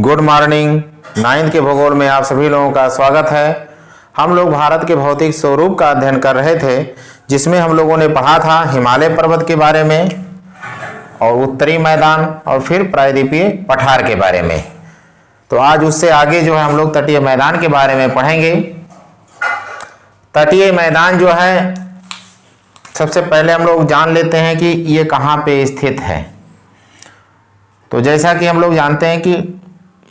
Good morning. 9th के भूगोल में आप सभी लोगों का स्वागत है। हम लोग भारत के भौतिक स्वरूप का अध्ययन कर रहे थे, जिसमें हम लोगों ने पढ़ा था हिमालय पर्वत के बारे में और उत्तरी मैदान और फिर प्रायद्वीपीय पठार के बारे में। तो आज उससे आगे जो है हम लोग तटीय मैदान के बारे में पढ़ेंगे। तटीय मैदान जो है, सबसे पहले हम लोग जान लेते हैं कि ये कहाँ पे स्थित है। तो जैसा कि हम लोग जानते हैं कि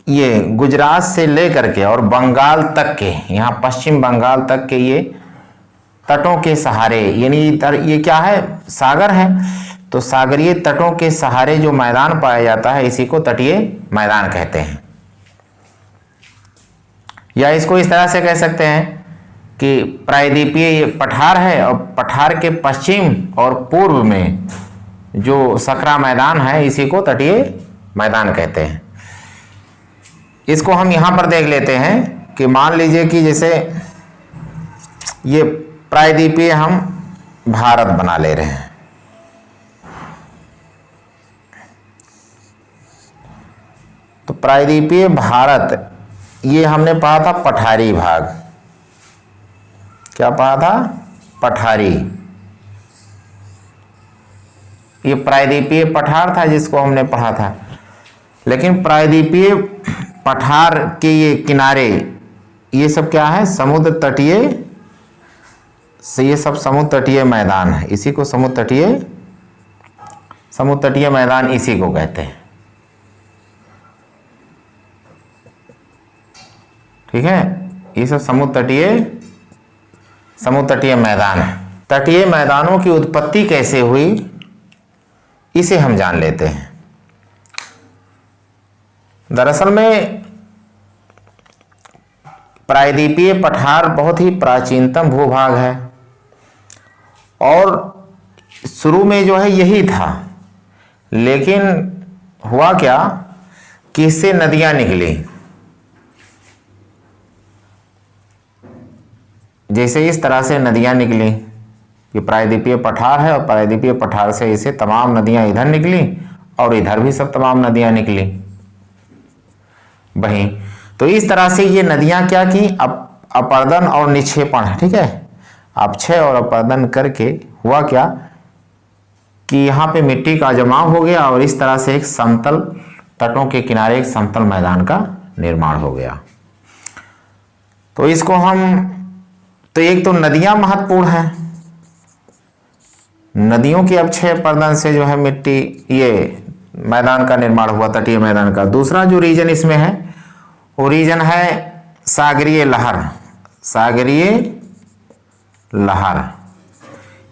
ये गुजरात से लेकर के और बंगाल तक के, यहाँ पश्चिम बंगाल तक के ये तटों के सहारे, यानी ये क्या है, सागर है। तो सागरीय तटों के सहारे जो मैदान पाया जाता है, इसी को तटीय मैदान कहते हैं। या इसको इस तरह से कह सकते हैं कि प्रायद्वीपीय ये पठार है और पठार के पश्चिम और पूर्व में जो सकरा मैदान है, इसी को तटीय मैदान कहते हैं। इसको हम यहां पर देख लेते हैं कि मान लीजिए कि जैसे ये प्रायद्वीपीय हम भारत बना ले रहे हैं। तो प्रायद्वीपीय भारत, ये हमने पढ़ा था पठारी भाग। क्या पढ़ा था? पठारी। ये प्रायद्वीपीय पठार था जिसको हमने पढ़ा था। लेकिन प्रायद्वीपीय पठार के ये किनारे, ये सब क्या है? समुद्र तटीय से, ये सब समुद्र तटीय मैदान है। इसी को समुद्र तटीय मैदान इसी को कहते हैं। ठीक है, ये सब समुद्र तटीय मैदान है। तटीय मैदानों की उत्पत्ति कैसे हुई, इसे हम जान लेते हैं। दरअसल में प्रायद्वीपीय पठार बहुत ही प्राचीनतम भूभाग है और शुरू में जो है यही था। लेकिन हुआ क्या कि इससे नदियां निकली। जैसे इस तरह से नदियां निकली, ये प्रायद्वीपीय पठार है और प्रायद्वीपीय पठार से इसे तमाम नदियां इधर निकली और इधर भी सब तमाम नदियां निकली वहीं। तो इस तरह से ये नदियां क्या की, अपर्दन और निक्षेपण है। ठीक है, अपक्षय और अपर्दन करके हुआ क्या कि यहाँ पे मिट्टी का जमाव हो गया और इस तरह से एक समतल तटों के किनारे एक समतल मैदान का निर्माण हो गया। तो इसको तो एक तो नदियां महत्वपूर्ण है, नदियों के अपक्षय अपर्दन से जो है मिट्टी, ये मैदान का निर्माण हुआ तटीय मैदान का। दूसरा जो रीजन इसमें है, वो रीजन है सागरीय लहर। सागरीय लहर,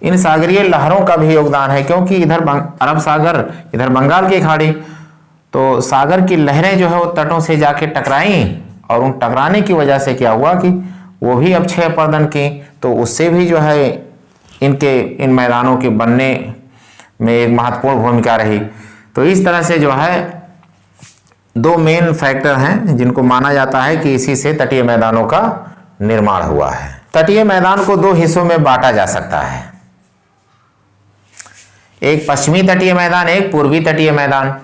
इन सागरीय लहरों का भी योगदान है, क्योंकि इधर अरब सागर, इधर बंगाल की खाड़ी, तो सागर की लहरें जो है वो तटों से जाके टकराई और उन टकराने की वजह से क्या हुआ कि वो भी अपक्षय अपर्दन की, तो उससे भी जो है इन मैदानों के बनने में एक महत्वपूर्ण भूमिका रही। तो इस तरह से जो है दो मेन फैक्टर हैं जिनको माना जाता है कि इसी से तटीय मैदानों का निर्माण हुआ है। तटीय मैदान को दो हिस्सों में बांटा जा सकता है, एक पश्चिमी तटीय मैदान, एक पूर्वी तटीय मैदान।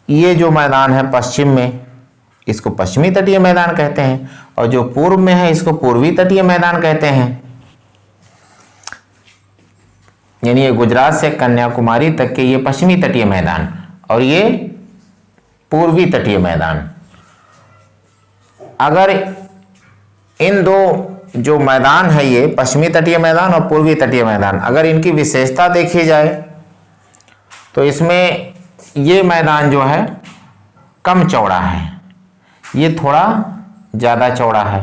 ये जो मैदान है पश्चिम में, इसको पश्चिमी तटीय मैदान कहते हैं, और जो पूर्व में है इसको पूर्वी तटीय मैदान कहते हैं। यानी ये गुजरात से कन्याकुमारी तक के ये पश्चिमी तटीय मैदान और ये पूर्वी तटीय मैदान। अगर इन दो जो मैदान है, ये पश्चिमी तटीय मैदान और पूर्वी तटीय मैदान, अगर इनकी विशेषता देखी जाए तो इसमें ये मैदान जो है कम चौड़ा है, ये थोड़ा ज़्यादा चौड़ा है।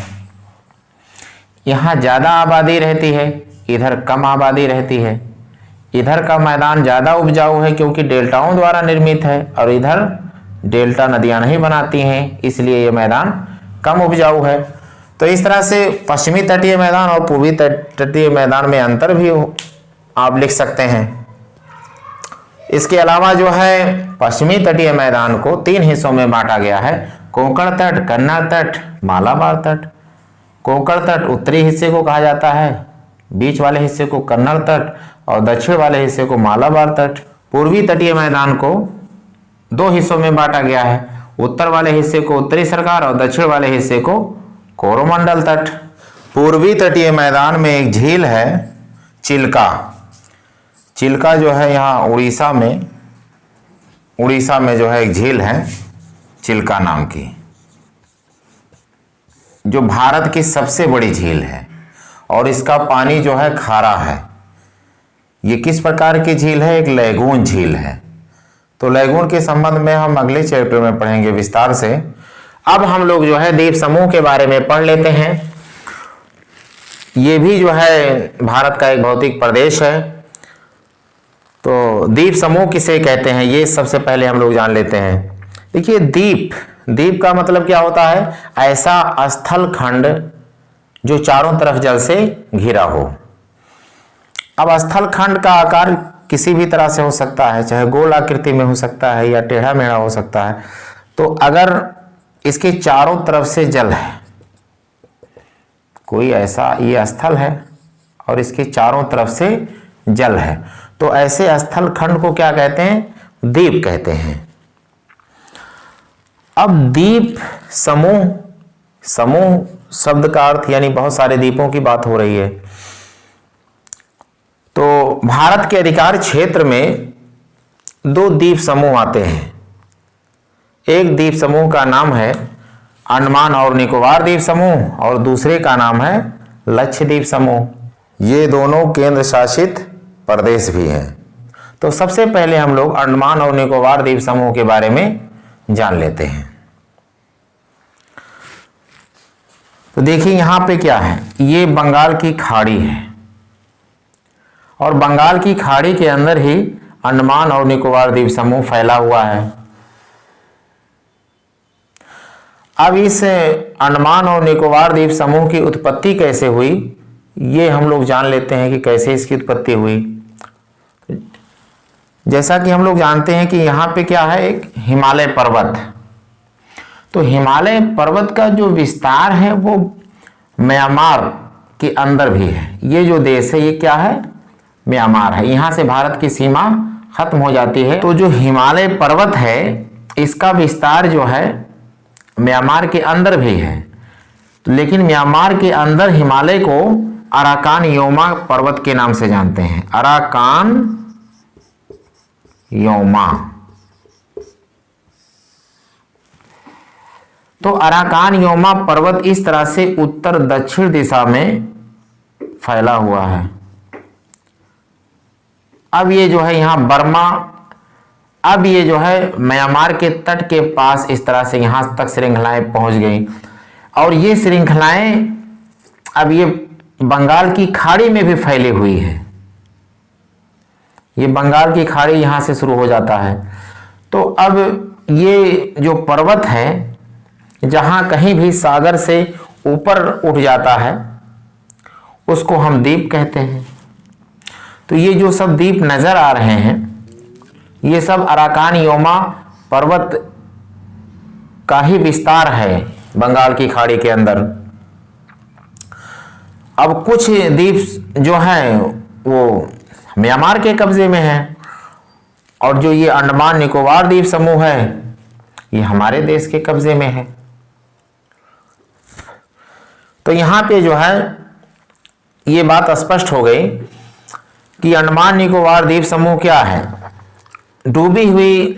यहाँ ज़्यादा आबादी रहती है, इधर कम आबादी रहती है। इधर का मैदान ज़्यादा उपजाऊ है क्योंकि डेल्टाओं द्वारा निर्मित है, और इधर डेल्टा नदियां नहीं बनाती हैं, इसलिए ये मैदान कम उपजाऊ है। तो इस तरह से पश्चिमी तटीय मैदान और पूर्वी तटीय मैदान में अंतर भी आप लिख सकते हैं। इसके अलावा जो है पश्चिमी तटीय मैदान को 3 हिस्सों में बांटा गया है, कोंकण तट, कन्नड़ तट, मालाबार तट। कोंकण तट उत्तरी हिस्से को कहा जाता है, बीच वाले हिस्से को कन्नड़ तट और दक्षिण वाले हिस्से को मालाबार तट। पूर्वी तटीय मैदान को 2 हिस्सों में बांटा गया है, उत्तर वाले हिस्से को उत्तरी सरकार और दक्षिण वाले हिस्से को कोरोमंडल तट। पूर्वी तटीय मैदान में एक झील है चिल्का। चिल्का जो है यहाँ उड़ीसा में जो है एक झील है चिल्का नाम की, जो भारत की सबसे बड़ी झील है और इसका पानी जो है खारा है। ये किस प्रकार की झील है? एक लैगून झील है। तो लैगून के संबंध में हम अगले चैप्टर में पढ़ेंगे विस्तार से। अब हम लोग जो है द्वीप समूह के बारे में पढ़ लेते हैं। ये भी जो है भारत का एक भौतिक प्रदेश है। तो द्वीप समूह किसे कहते हैं ये सबसे पहले हम लोग जान लेते हैं। देखिए द्वीप का मतलब क्या होता है? ऐसा स्थल खंड जो चारों तरफ जल से घिरा हो। अब स्थल खंड का आकार किसी भी तरह से हो सकता है, चाहे गोल आकृति में हो सकता है या टेढ़ा मेढ़ा हो सकता है। तो अगर इसके चारों तरफ से जल है, कोई ऐसा ये स्थल है और इसके चारों तरफ से जल है, तो ऐसे स्थल खंड को क्या कहते हैं? द्वीप कहते हैं। अब द्वीप समूह शब्द का अर्थ यानी बहुत सारे द्वीपों की बात हो रही है। तो भारत के अधिकार क्षेत्र में 2 द्वीप समूह आते हैं। एक द्वीप समूह का नाम है अंडमान और निकोबार द्वीप समूह और दूसरे का नाम है लक्षद्वीप समूह। ये दोनों केंद्र शासित प्रदेश भी हैं। तो सबसे पहले हम लोग अंडमान और निकोबार द्वीप समूह के बारे में जान लेते हैं। तो देखिए यहाँ पे क्या है, ये बंगाल की खाड़ी है और बंगाल की खाड़ी के अंदर ही अंडमान और निकोबार द्वीप समूह फैला हुआ है। अब इस अंडमान और निकोबार द्वीप समूह की उत्पत्ति कैसे हुई ये हम लोग जान लेते हैं कि कैसे इसकी उत्पत्ति हुई। जैसा कि हम लोग जानते हैं कि यहाँ पे क्या है, एक हिमालय पर्वत। तो हिमालय पर्वत का जो विस्तार है वो म्यांमार के अंदर भी है। ये जो देश है ये क्या है? म्यांमार है। यहाँ से भारत की सीमा खत्म हो जाती है। तो जो हिमालय पर्वत है इसका विस्तार जो है म्यांमार के अंदर भी है, लेकिन म्यांमार के अंदर हिमालय को अराकान योमा पर्वत के नाम से जानते हैं। Arakan Yoma. तो अराकान योमा पर्वत इस तरह से उत्तर दक्षिण दिशा में फैला हुआ है। अब ये जो है यहाँ बर्मा, अब ये जो है म्यांमार के तट के पास इस तरह से यहाँ तक श्रृंखलाएं पहुंच गई और ये श्रृंखलाएं अब ये बंगाल की खाड़ी में भी फैली हुई है। ये बंगाल की खाड़ी यहाँ से शुरू हो जाता है। तो अब ये जो पर्वत है जहाँ कहीं भी सागर से ऊपर उठ जाता है उसको हम द्वीप कहते हैं। तो ये जो सब द्वीप नजर आ रहे हैं ये सब अराकान योमा पर्वत का ही विस्तार है बंगाल की खाड़ी के अंदर। अब कुछ द्वीप जो हैं वो म्यांमार के कब्जे में है और जो ये अंडमान निकोबार द्वीप समूह है ये हमारे देश के कब्जे में है। तो यहाँ पे जो है ये बात स्पष्ट हो गई कि अंडमान निकोबार द्वीप समूह क्या है? डूबी हुई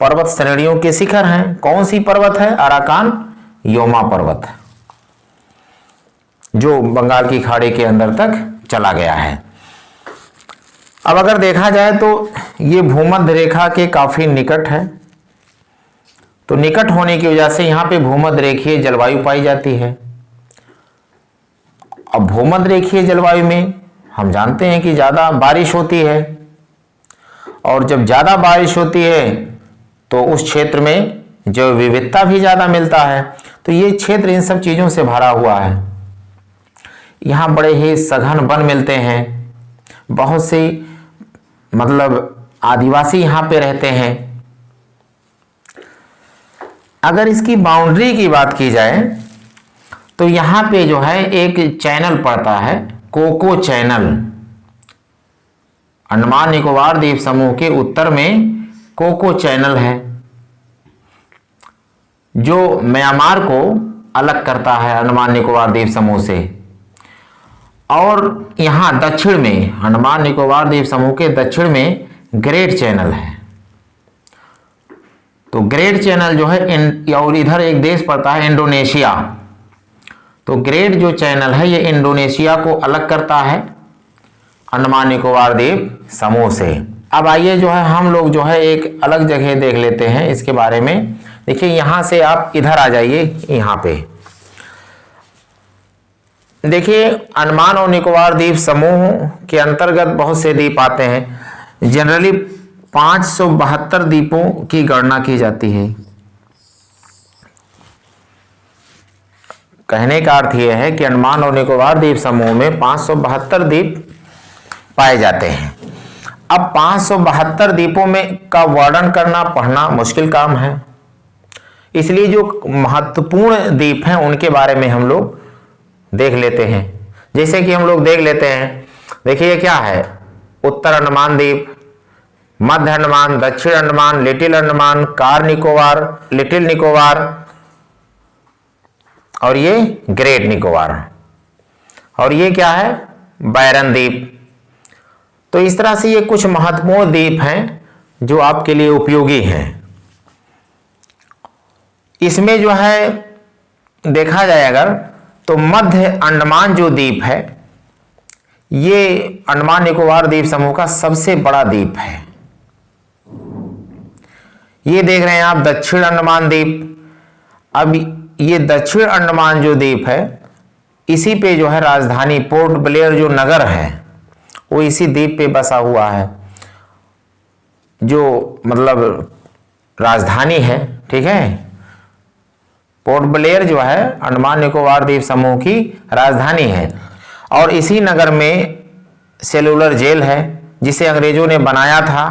पर्वत श्रेणियों के शिखर हैं। कौन सी पर्वत है? अराकान योमा पर्वत, जो बंगाल की खाड़ी के अंदर तक चला गया है। अब अगर देखा जाए तो ये भूमध्य रेखा के काफी निकट है। तो निकट होने की वजह से यहाँ पे भूमध्य रेखीय जलवायु पाई जाती है। अब भूमध्य रेखीय जलवायु में हम जानते हैं कि ज्यादा बारिश होती है और जब ज्यादा बारिश होती है तो उस क्षेत्र में जैव विविधता भी ज्यादा मिलता है। तो ये क्षेत्र इन सब चीजों से भरा हुआ है। यहाँ बड़े ही सघन वन मिलते हैं, बहुत से मतलब आदिवासी यहाँ पे रहते हैं। अगर इसकी बाउंड्री की बात की जाए तो यहाँ पे जो है एक चैनल पड़ता है, कोको चैनल। अंडमान निकोबार द्वीप समूह के उत्तर में कोको चैनल है जो म्यांमार को अलग करता है अंडमान निकोबार द्वीप समूह से। और यहाँ दक्षिण में, अंडमान निकोबार द्वीप समूह के दक्षिण में ग्रेट चैनल है। तो ग्रेट चैनल जो है और इधर एक देश पड़ता है इंडोनेशिया। तो ग्रेट जो चैनल है ये इंडोनेशिया को अलग करता है अंडमान निकोबार द्वीप समूह से। अब आइए जो है हम लोग जो है एक अलग जगह देख लेते हैं इसके बारे में। देखिए यहाँ से आप इधर आ जाइए, यहाँ पे देखिए अंडमान और निकोबार द्वीप समूह के अंतर्गत बहुत से द्वीप आते हैं। जनरली 572 द्वीपों की गणना की जाती है। कहने का अर्थ यह है कि अंडमान और निकोबार द्वीप समूह में 572 द्वीप पाए जाते हैं। अब 572 द्वीपों में का वर्णन करना पढ़ना मुश्किल काम है, इसलिए जो महत्वपूर्ण द्वीप हैं उनके बारे में हम लोग देख लेते हैं। जैसे कि हम लोग देख लेते हैं, देखिए क्या है, उत्तर अंडमान द्वीप, मध्य अंडमान, दक्षिण Andaman, little Andaman, car Nicobar, little Nicobar और ये ग्रेट निकोबार, और ये क्या है, बैरन द्वीप। तो इस तरह से ये कुछ महत्वपूर्ण द्वीप हैं जो आपके लिए उपयोगी हैं। इसमें जो है देखा जाए अगर तो मध्य अंडमान जो द्वीप है ये अंडमान निकोबार द्वीप समूह का सबसे बड़ा द्वीप है। ये देख रहे हैं आप दक्षिण अंडमान द्वीप। अब ये दक्षिण अंडमान जो द्वीप है इसी पे जो है राजधानी पोर्ट ब्लेयर जो नगर है वो इसी द्वीप पे बसा हुआ है, जो मतलब राजधानी है, ठीक है। पोर्ट ब्लेयर जो है अंडमान निकोबार द्वीप समूह की राजधानी है। और इसी नगर में सेलुलर जेल है जिसे अंग्रेजों ने बनाया था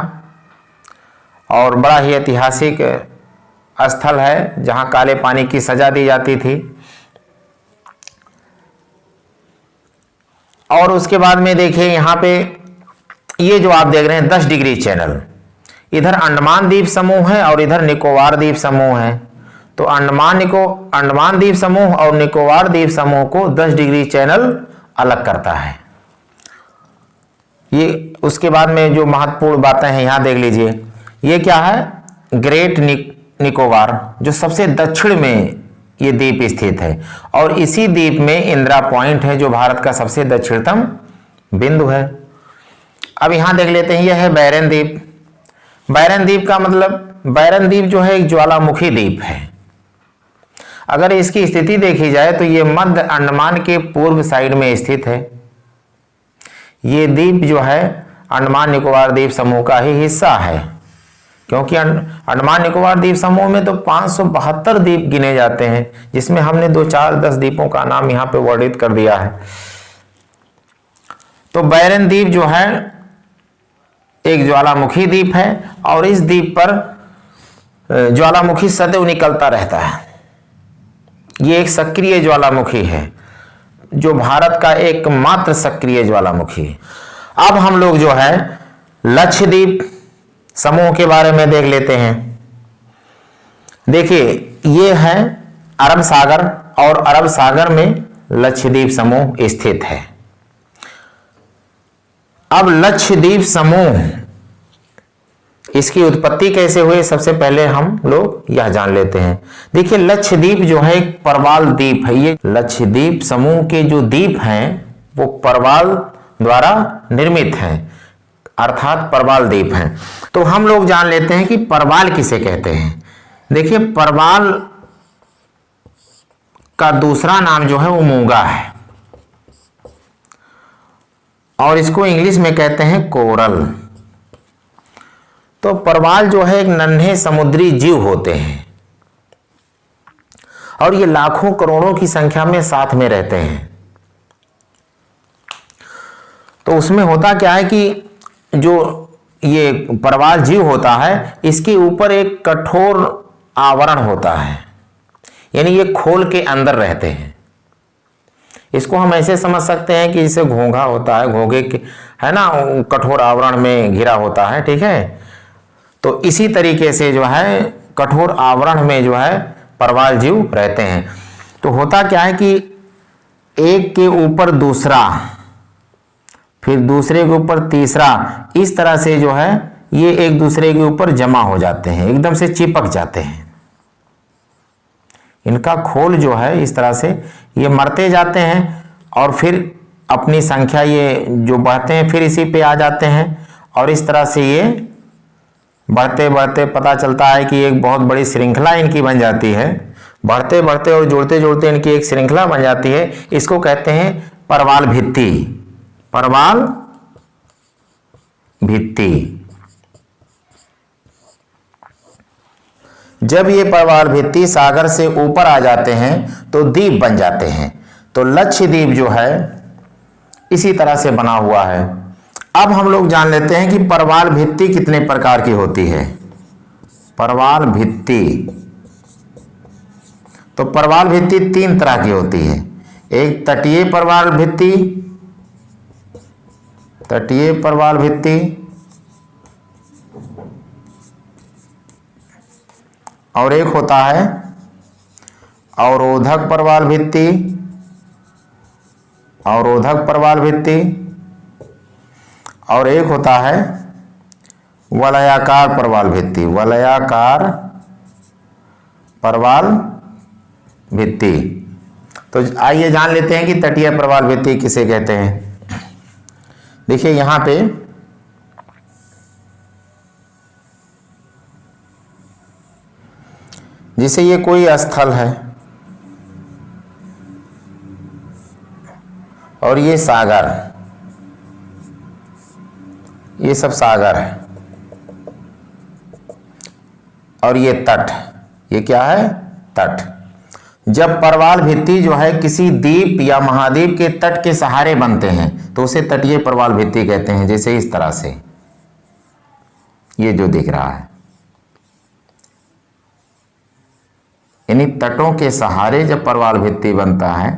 और बड़ा ही ऐतिहासिक स्थल है जहां काले पानी की सजा दी जाती थी। और उसके बाद में देखिए यहाँ पे ये जो आप देख रहे हैं 10 डिग्री चैनल, इधर अंडमान द्वीप समूह है और इधर निकोबार द्वीप समूह है। तो अंडमान द्वीप समूह और निकोबार द्वीप समूह को 10 डिग्री चैनल अलग करता है। ये उसके बाद में जो महत्वपूर्ण बातें हैं यहाँ देख लीजिए, ये क्या है, ग्रेट निकोबार जो सबसे दक्षिण में ये द्वीप स्थित है और इसी द्वीप में इंदिरा पॉइंट है जो भारत का सबसे दक्षिणतम बिंदु है। अब यहां देख लेते हैं, यह है बैरन द्वीप। बैरन द्वीप का मतलब, बैरन द्वीप जो है एक ज्वालामुखी द्वीप है। अगर इसकी स्थिति देखी जाए तो ये मध्य अंडमान के पूर्व साइड में स्थित है। ये द्वीप जो है अंडमान निकोबार द्वीप समूह का ही हिस्सा है, क्योंकि अंडमान निकोबार द्वीप समूह में तो 572 द्वीप गिने जाते हैं, जिसमें हमने 2, 4, 10 द्वीपों का नाम यहाँ पे वर्णित कर दिया है। तो बैरन द्वीप जो है एक ज्वालामुखी द्वीप है और इस द्वीप पर ज्वालामुखी सदैव निकलता रहता है। ये एक सक्रिय ज्वालामुखी है जो भारत का एकमात्र सक्रिय ज्वालामुखी है। अब हम लोग जो है लक्षद्वीप समूह के बारे में देख लेते हैं। देखिए ये है अरब सागर और अरब सागर में लक्षद्वीप समूह स्थित है। अब लक्षद्वीप समूह इसकी उत्पत्ति कैसे हुई, सबसे पहले हम लोग यह जान लेते हैं। देखिए लक्षद्वीप जो है एक परवाल द्वीप है। ये लक्षद्वीप समूह के जो द्वीप हैं वो परवाल द्वारा निर्मित हैं, अर्थात परवाल द्वीप हैं। तो हम लोग जान लेते हैं कि परवाल किसे कहते हैं। देखिए परवाल का दूसरा नाम जो है वो मूंगा है और इसको इंग्लिश में कहते हैं कोरल। तो परवाल जो है एक नन्हे समुद्री जीव होते हैं और ये लाखों करोड़ों की संख्या में साथ में रहते हैं। तो उसमें होता क्या है कि जो ये परवाल जीव होता है इसके ऊपर एक कठोर आवरण होता है, यानी ये खोल के अंदर रहते हैं। इसको हम ऐसे समझ सकते हैं कि जैसे घोंघा होता है, घोंघे के है ना कठोर आवरण में घिरा होता है, ठीक है। तो इसी तरीके से जो है कठोर आवरण में जो है परवाल जीव रहते हैं। तो होता क्या है कि एक के ऊपर दूसरा, फिर दूसरे के ऊपर तीसरा, इस तरह से जो है ये एक दूसरे के ऊपर जमा हो जाते हैं, एकदम से चिपक जाते हैं। इनका खोल जो है इस तरह से ये मरते जाते हैं और फिर अपनी संख्या ये जो बढ़ते हैं फिर इसी पे आ जाते हैं और इस तरह से ये बढ़ते बढ़ते पता चलता है कि एक बहुत बड़ी श्रृंखला इनकी बन जाती है। बढ़ते बढ़ते और जोड़ते जोड़ते इनकी एक श्रृंखला बन जाती है। इसको कहते हैं परवाल भित्ति। परवाल भित्ति। जब ये परवाल भित्ति सागर से ऊपर आ जाते हैं तो द्वीप बन जाते हैं। तो लक्षद्वीप जो है इसी तरह से बना हुआ है। अब हम लोग जान लेते हैं कि परवाल भित्ति कितने प्रकार की होती है। परवाल भित्ति, तो परवाल भित्ति 3 तरह की होती है। एक तटीय परवाल भित्ति, तटीय परवाल भित्ति, और एक होता है अवरोधक परवाल भित्ति, अवरोधक परवाल भित्ति, और एक होता है वलयाकार परवाल भित्ति, वलयाकार परवाल भित्ति। तो आइए जान लेते हैं कि तटीय परवाल भित्ति किसे कहते हैं। देखिए यहां पे जैसे ये कोई स्थल है और ये सागर, ये सब सागर है, और ये तट, ये क्या है? तट। जब परवाल भित्ति जो है किसी द्वीप या महाद्वीप के तट के सहारे बनते हैं तो उसे तटीय परवाल भित्ति कहते हैं। जैसे इस तरह से ये जो दिख रहा है, यानी तटों के सहारे जब परवाल भित्ति बनता है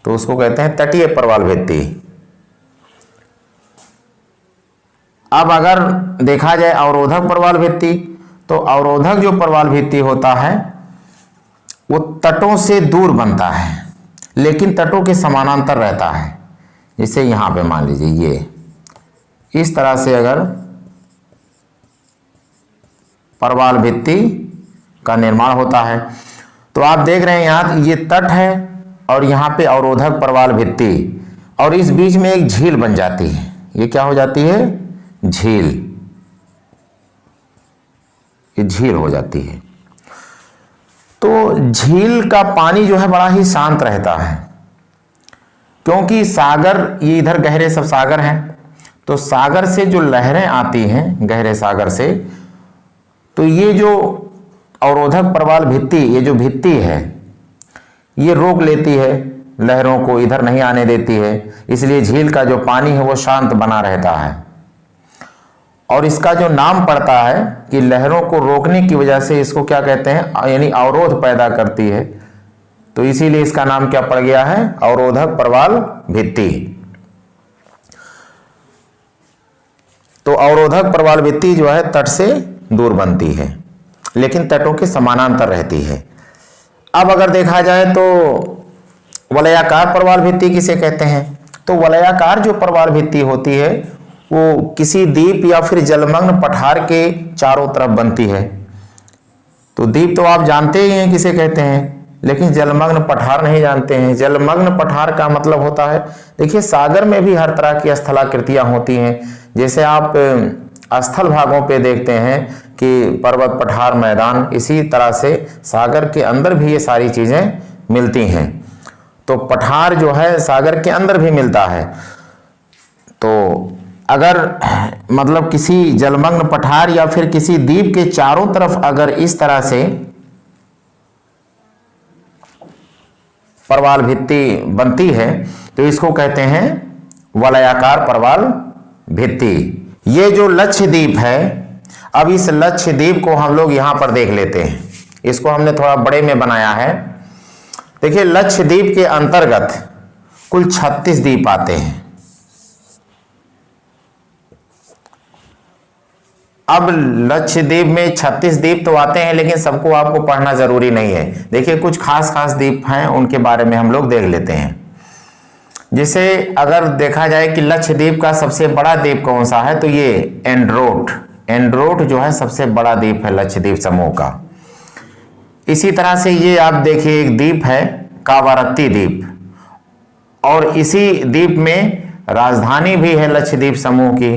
तो उसको कहते हैं तटीय परवाल भित्ति। अब अगर देखा जाए अवरोधक परवाल भित्ति, तो अवरोधक जो परवाल भित्ति होता है वो तटों से दूर बनता है लेकिन तटों के समानांतर रहता है। जैसे यहां पे मान लीजिए ये इस तरह से अगर परवाल भित्ति का निर्माण होता है तो आप देख रहे हैं यहां ये तट है और यहां पे अवरोधक परवाल भित्ति, और इस बीच में एक झील बन जाती है। ये क्या हो जाती है? झील। ये झील हो जाती है। तो झील का पानी जो है बड़ा ही शांत रहता है क्योंकि सागर, ये इधर गहरे सब सागर हैं, तो सागर से जो लहरें आती हैं गहरे सागर से, तो ये जो अवरोधक परवाल भित्ति, ये जो भित्ति है ये रोक लेती है लहरों को, इधर नहीं आने देती है, इसलिए झील का जो पानी है वो शांत बना रहता है। और इसका जो नाम पड़ता है कि लहरों को रोकने की वजह से इसको क्या कहते हैं, यानी अवरोध पैदा करती है, तो इसीलिए इसका नाम क्या पड़ गया है? अवरोधक परवाल भित्ति। तो अवरोधक परवाल भित्ति जो है तट से दूर बनती है लेकिन तटों के समानांतर रहती है। अब अगर देखा जाए तो वलयाकार परवाल भित्ति किसे कहते हैं? तो वलयाकार जो परवाल भित्ति होती है वो किसी द्वीप या फिर जलमग्न पठार के चारों तरफ बनती है। तो द्वीप तो आप जानते ही हैं किसे कहते हैं, लेकिन जलमग्न पठार नहीं जानते हैं। जलमग्न पठार का मतलब होता है, देखिए सागर में भी हर तरह की स्थलाकृतियां होती हैं। जैसे आप स्थल भागों पे देखते हैं कि पर्वत, पठार, मैदान, इसी तरह से सागर के अंदर भी ये सारी चीजें मिलती हैं। तो पठार जो है सागर के अंदर भी मिलता है। तो अगर मतलब किसी जलमग्न पठार या फिर किसी द्वीप के चारों तरफ अगर इस तरह से परवाल भित्ति बनती है तो इसको कहते हैं वलयाकार परवाल भित्ति। ये जो लक्षद्वीप है, अब इस लक्षद्वीप को हम लोग यहां पर देख लेते हैं। इसको हमने थोड़ा बड़े में बनाया है। देखिए लक्षद्वीप के अंतर्गत कुल 36 द्वीप आते हैं। अब लक्षद्वीप में 36 द्वीप तो आते हैं, लेकिन सबको आपको पढ़ना जरूरी नहीं है। देखिए कुछ खास खास द्वीप हैं, उनके बारे में हम लोग देख लेते हैं। जिसे अगर देखा जाए कि लक्षद्वीप का सबसे बड़ा द्वीप कौन सा है, तो ये एंड्रोट जो है सबसे बड़ा द्वीप है लक्षद्वीप समूह का। इसी तरह से ये आप देखिए एक द्वीप है कावारत्ती द्वीप, और इसी द्वीप में राजधानी भी है लक्षद्वीप समूह की,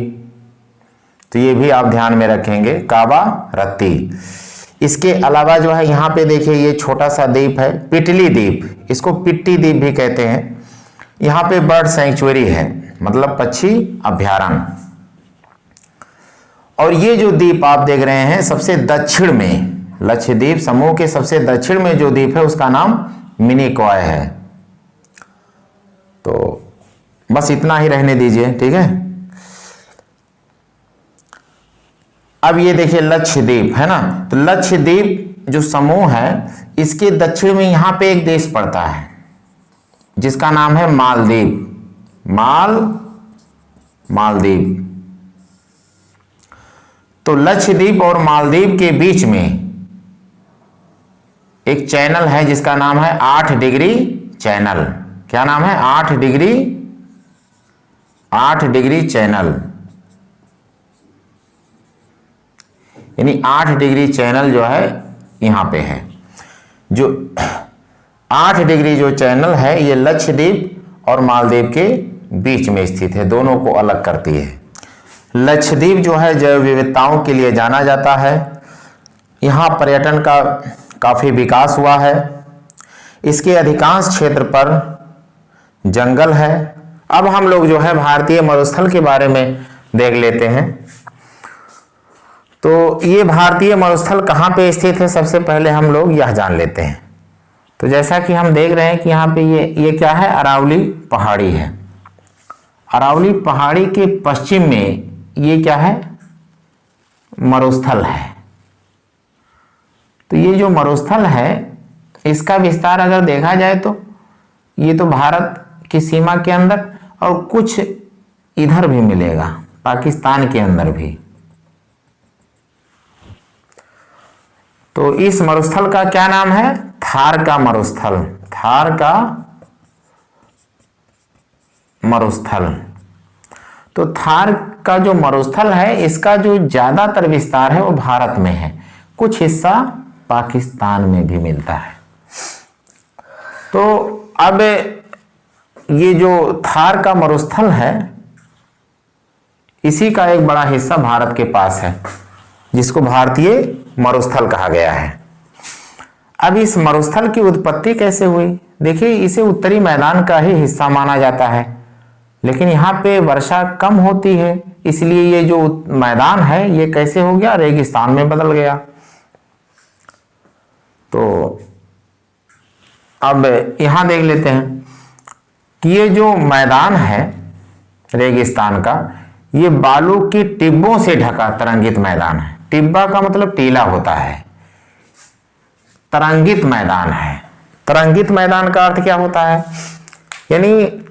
तो ये भी आप ध्यान में रखेंगे, कावारत्ती। इसके अलावा जो है यहाँ पे देखिए ये छोटा सा द्वीप है पिटली द्वीप, इसको पिट्टी द्वीप भी कहते हैं। यहाँ पे बर्ड सैंक्चुअरी है, मतलब पक्षी अभ्यारण्य। और ये जो द्वीप आप देख रहे हैं सबसे दक्षिण में, लक्षद्वीप समूह के सबसे दक्षिण में जो द्वीप है उसका नाम मिनिकॉय है। तो बस इतना ही रहने दीजिए, ठीक है। अब ये देखिए लक्षद्वीप है ना, तो लक्षद्वीप जो समूह है इसके दक्षिण में यहां पे एक देश पड़ता है जिसका नाम है मालदीव। मालदीव। तो लक्षद्वीप और मालदीव के बीच में एक चैनल है जिसका नाम है 8 डिग्री चैनल। क्या नाम है? 8 डिग्री चैनल। यानी 8 डिग्री चैनल जो है यहां पे है। जो 8 डिग्री जो चैनल है ये लक्षद्वीप और मालदीव के बीच में स्थित है, दोनों को अलग करती है। लक्षद्वीप जो है जैव विविधताओं के लिए जाना जाता है। यहाँ पर्यटन का काफी विकास हुआ है। इसके अधिकांश क्षेत्र पर जंगल है। अब हम लोग जो है भारतीय मरुस्थल के बारे में देख लेते हैं। तो ये भारतीय मरुस्थल कहाँ पे स्थित है, सबसे पहले हम लोग यह जान लेते हैं। तो जैसा कि हम देख रहे हैं कि यहाँ पे ये क्या है, अरावली पहाड़ी है। अरावली पहाड़ी के पश्चिम में ये क्या है, मरुस्थल है। तो ये जो मरुस्थल है इसका विस्तार अगर देखा जाए तो ये तो भारत की सीमा के अंदर और कुछ इधर भी मिलेगा, पाकिस्तान के अंदर भी। तो इस मरुस्थल का क्या नाम है? थार का मरुस्थल। थार का मरुस्थल। तो थार का जो मरुस्थल है इसका जो ज्यादातर विस्तार है वो भारत में है, कुछ हिस्सा पाकिस्तान में भी मिलता है। तो अब ये जो थार का मरुस्थल है इसी का एक बड़ा हिस्सा भारत के पास है जिसको भारतीय मरुस्थल कहा गया है। अब इस मरुस्थल की उत्पत्ति कैसे हुई? देखिए इसे उत्तरी मैदान का ही हिस्सा माना जाता है, लेकिन यहाँ पे वर्षा कम होती है, इसलिए ये जो मैदान है ये कैसे हो गया, रेगिस्तान में बदल गया। तो अब यहां देख लेते हैं कि ये जो मैदान है रेगिस्तान का, ये बालू की टिब्बों से ढका तरंगित मैदान है। टिब्बा का मतलब टीला होता है, तरंगित मैदान है। तरंगित मैदान का अर्थ क्या होता है? यानी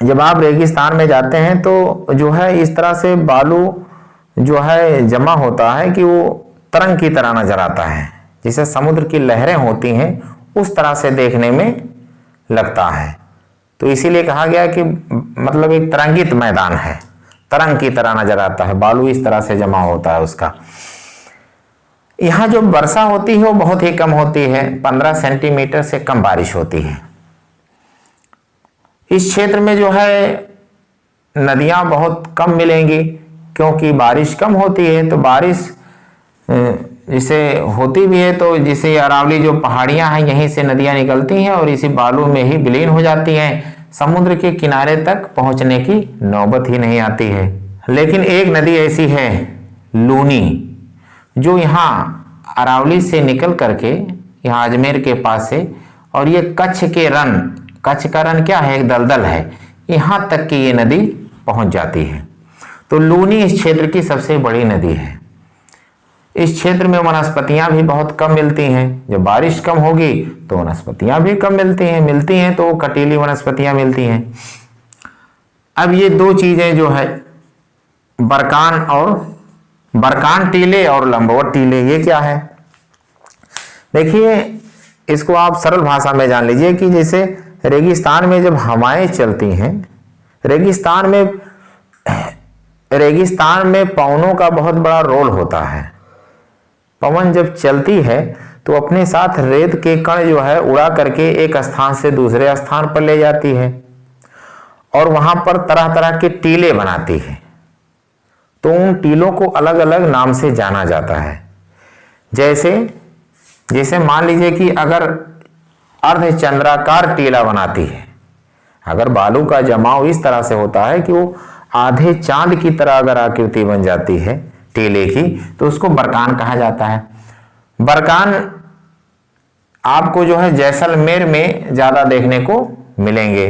जब आप रेगिस्तान में जाते हैं तो जो है इस तरह से बालू जो है जमा होता है कि वो तरंग की तरह नजर आता है, जिसे समुद्र की लहरें होती हैं उस तरह से देखने में लगता है। तो इसीलिए कहा गया कि मतलब एक तरंगित मैदान है, तरंग की तरह नजर आता है, बालू इस तरह से जमा होता है उसका। यहाँ जो वर्षा होती है वो बहुत ही कम होती है, 15 सेंटीमीटर से कम बारिश होती है। इस क्षेत्र में जो है नदियां बहुत कम मिलेंगी क्योंकि बारिश कम होती है। तो बारिश जिसे होती भी है तो जिसे अरावली जो पहाड़ियां हैं यहीं से नदियां निकलती हैं और इसी बालू में ही विलीन हो जाती हैं, समुद्र के किनारे तक पहुंचने की नौबत ही नहीं आती है। लेकिन एक नदी ऐसी है लूनी, जो यहाँ अरावली से निकल करके यहाँ अजमेर के पास से, और ये कच्छ के रन, कच्छ का रन क्या है, एक दलदल है, यहाँ तक की ये नदी पहुंच जाती है। तो लूनी इस क्षेत्र की सबसे बड़ी नदी है। इस क्षेत्र में वनस्पतियां भी बहुत कम मिलती हैं। जब बारिश कम होगी तो वनस्पतियां भी कम मिलती हैं तो कटीली वनस्पतियां मिलती हैं। अब ये दो चीजें जो है बरकान और बरकान टीले और लंबवत टीले, ये क्या है? देखिए, इसको आप सरल भाषा में जान लीजिए कि जैसे रेगिस्तान में जब हवाएं चलती हैं, रेगिस्तान में पवनों का बहुत बड़ा रोल होता है। पवन जब चलती है तो अपने साथ रेत के कण जो है उड़ा करके एक स्थान से दूसरे स्थान पर ले जाती है और वहां पर तरह तरह के टीले बनाती है। तो उन टीलों को अलग अलग नाम से जाना जाता है। जैसे मान लीजिए कि अगर अर्धचंद्राकार टीला बनाती है, अगर बालू का जमाव इस तरह से होता है कि वो आधे चांद की तरह अगर आकृति बन जाती है टीले की, तो उसको बरकान कहा जाता है। बरकान आपको जो है जैसलमेर में ज्यादा देखने को मिलेंगे।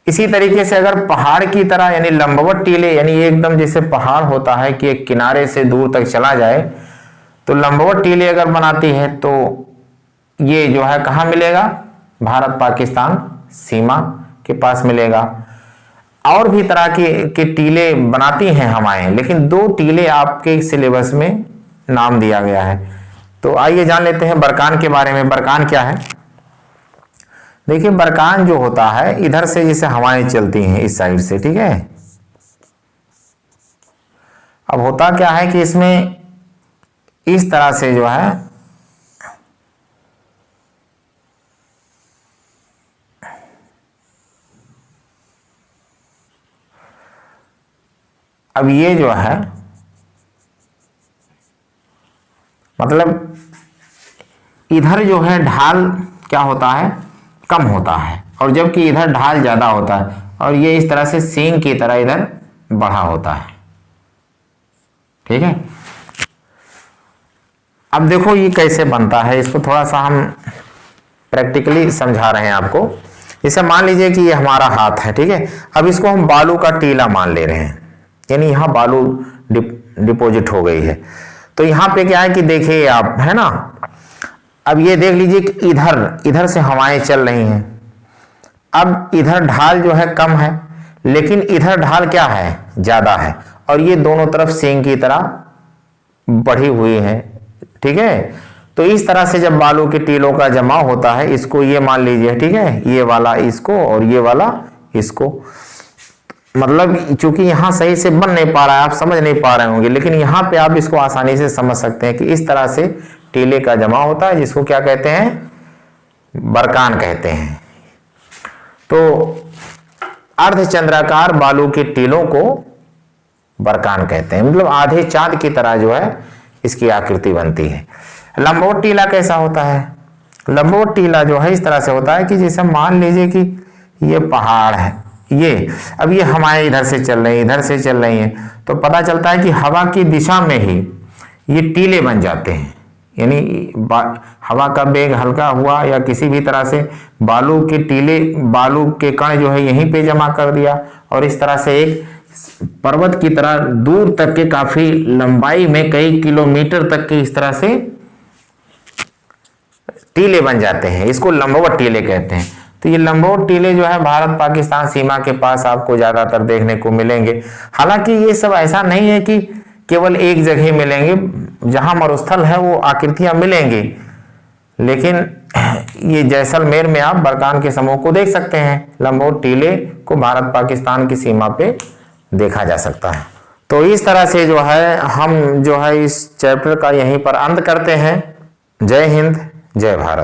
इसी तरीके से अगर पहाड़ की तरह यानी लंबवत टीले, यानी एकदम जैसे पहाड़ होता है कि एक किनारे से दूर तक चला जाए, तो लंबवत टीले अगर बनाती है तो ये जो है कहाँ मिलेगा? भारत पाकिस्तान सीमा के पास मिलेगा। और भी तरह के टीले बनाती हैं हवाएं, लेकिन 2 टीले आपके सिलेबस में नाम दिया गया है। तो आइए जान लेते हैं बरकान के बारे में। बरकान क्या है? देखिए, बरकान जो होता है, इधर से जैसे हवाएं चलती हैं इस साइड से, ठीक है। अब होता क्या है कि इसमें इस तरह से जो है अब ये जो है मतलब इधर जो है ढाल क्या होता है? कम होता है, और जबकि इधर ढाल ज्यादा होता है, और ये इस तरह से सींग की तरह इधर बढ़ा होता है, ठीक है। अब देखो ये कैसे बनता है, इसको थोड़ा सा हम प्रैक्टिकली समझा रहे हैं आपको। जैसे मान लीजिए कि ये हमारा हाथ है, ठीक है। अब इसको हम बालू का टीला मान ले रहे हैं, यानी यहाँ बालू डिपॉजिट हो गई है। तो यहाँ पे क्या है कि देखिए आप, है ना, अब ये देख लीजिए कि इधर से हवाएं चल रही हैं। अब इधर ढाल जो है कम है, लेकिन इधर ढाल क्या है? ज्यादा है, और ये दोनों तरफ सींग की तरह बढ़ी हुई है, ठीक है। तो इस तरह से जब बालू के टीलों का जमाव होता है, इसको ये मान लीजिए, ठीक है, ये वाला इसको और ये वाला इसको, मतलब चूंकि यहां सही से बन नहीं पा रहा है, आप समझ नहीं पा रहे होंगे, लेकिन यहां पे आप इसको आसानी से समझ सकते हैं कि इस तरह से टीले का जमाव होता है, जिसको क्या कहते हैं? बरकान कहते हैं। तो अर्धचंद्राकार बालू के टीलों को बरकान कहते हैं, मतलब आधे चांद की तरह जो है इसकी आकृति बनती है। लंबवत टीला कैसा होता है? लंबवत टीला जो है इस तरह से होता है कि जैसे मान लीजिए कि ये पहाड़ है, अब ये हवाएं इधर से चल रही हैं, इधर से चल रही हैं, तो पता चलता है कि हवा की दिशा में ही ये टीले बन जाते हैं। यानी हवा का बेग हल्का हुआ या किसी भी तरह से बालू के कण जो है यहीं पे जमा कर दिया, और इस तरह से एक पर्वत की तरह दूर तक के काफी लंबाई में कई किलोमीटर तक के इस तरह से टीले बन जाते हैं। इसको लंबवत टीले कहते हैं। तो ये लंबवत टीले जो है भारत पाकिस्तान सीमा के पास आपको ज्यादातर देखने को मिलेंगे। हालांकि ये सब ऐसा नहीं है कि केवल एक जगह मिलेंगे, जहां मरुस्थल है वो आकृतियां मिलेंगी, लेकिन ये जैसलमेर में आप बरकान के समूह को देख सकते हैं। लंबवत टीले को भारत पाकिस्तान की सीमा पे देखा जा सकता है। तो इस तरह से जो है हम जो है इस चैप्टर का यहीं पर अंत करते हैं। जय हिंद, जय भारत।